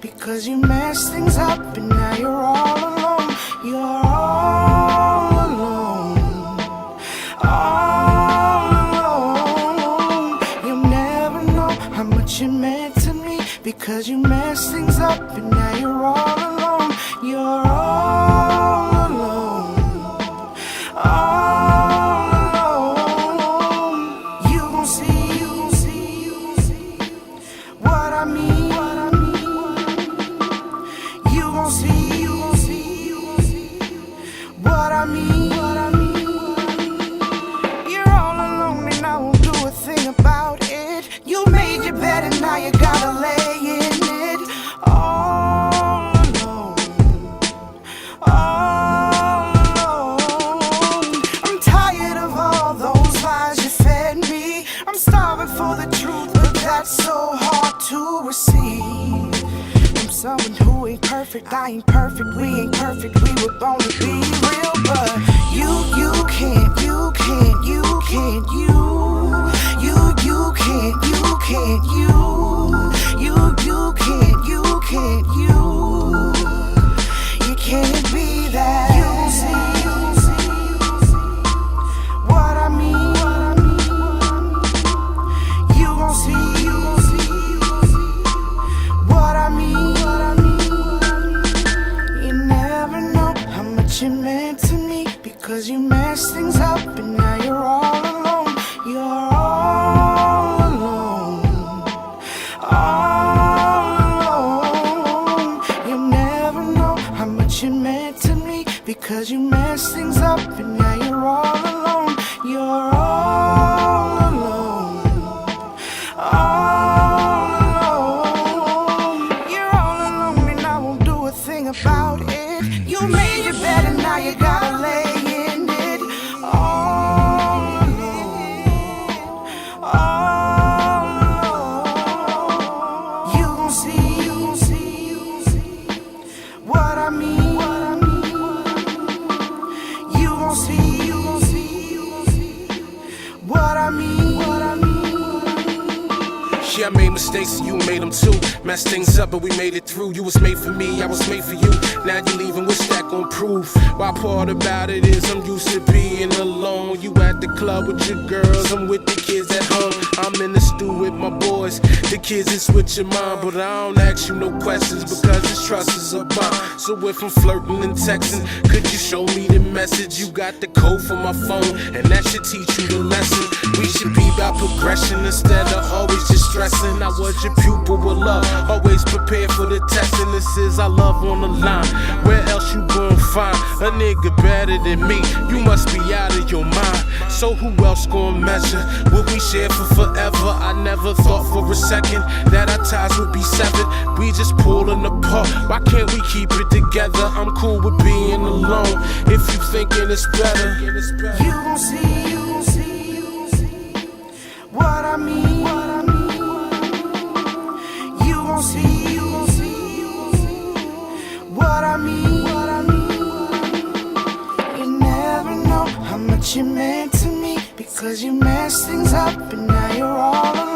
because you messed things up and now you're all alone. You're all alone, all alone. You'll never know how much you meant to me because you messed things up and now you're all alone. You're all alone, all alone. You gon' see what I mean. You gon' see what I mean. You're all alone and I won't do a thing about it. You made your bed and now you gotta lay in it. All alone, all alone. I'm tired of all those lies you fed me. I'm starving for the truth, but that's so hard to receive. I'm someone who ain't perfect, I ain't perfect, we ain't perfect, we were born to be real. But you can't, you can't, you can't, you can't, you can't, you can't, you can't be that. You gon' see what I mean. You gon' see what I mean. You never know how much you meant to me because you messed things up and now you're all alone. You're all alone, all alone. You'll never know how much you meant to me because you messed things up and now you're all alone. You're all alone, all alone. You're all alone and I won't do a thing about it. You made your bed and now you gotta lay in it. All alone, all alone. You gon' see what I mean. You gon' see what I mean. Yeah, I made mistakes and you made them too. Messed things up but we made it through. You was made for me, I was made for you. Now you leaving, what's that gon' prove? My part about it is I'm used to being alone. You at the club with your girls, I'm with the kids at home. I'm in the stew with my boys, the kids is with your mom. But I don't ask you no questions because this trust is a bond. So if I'm flirting and texting, could you show me the message? You got the code for my phone and that should teach you the lesson. We should be about progression instead of always just stressing. I was your pupil with love, always prepared for the test. And this is our love on the line. Where else you gon' find a nigga better than me? You must be out of your mind. So who else gon' measure what we share for forever? I never thought for a second that our ties would be severed. We just pulling apart, why can't we keep it together? I'm cool with being alone if you thinking it's better. You gon' see what I mean. You gon' see what I mean. You never know how much you meant to me because you messed things up and now you're all alone.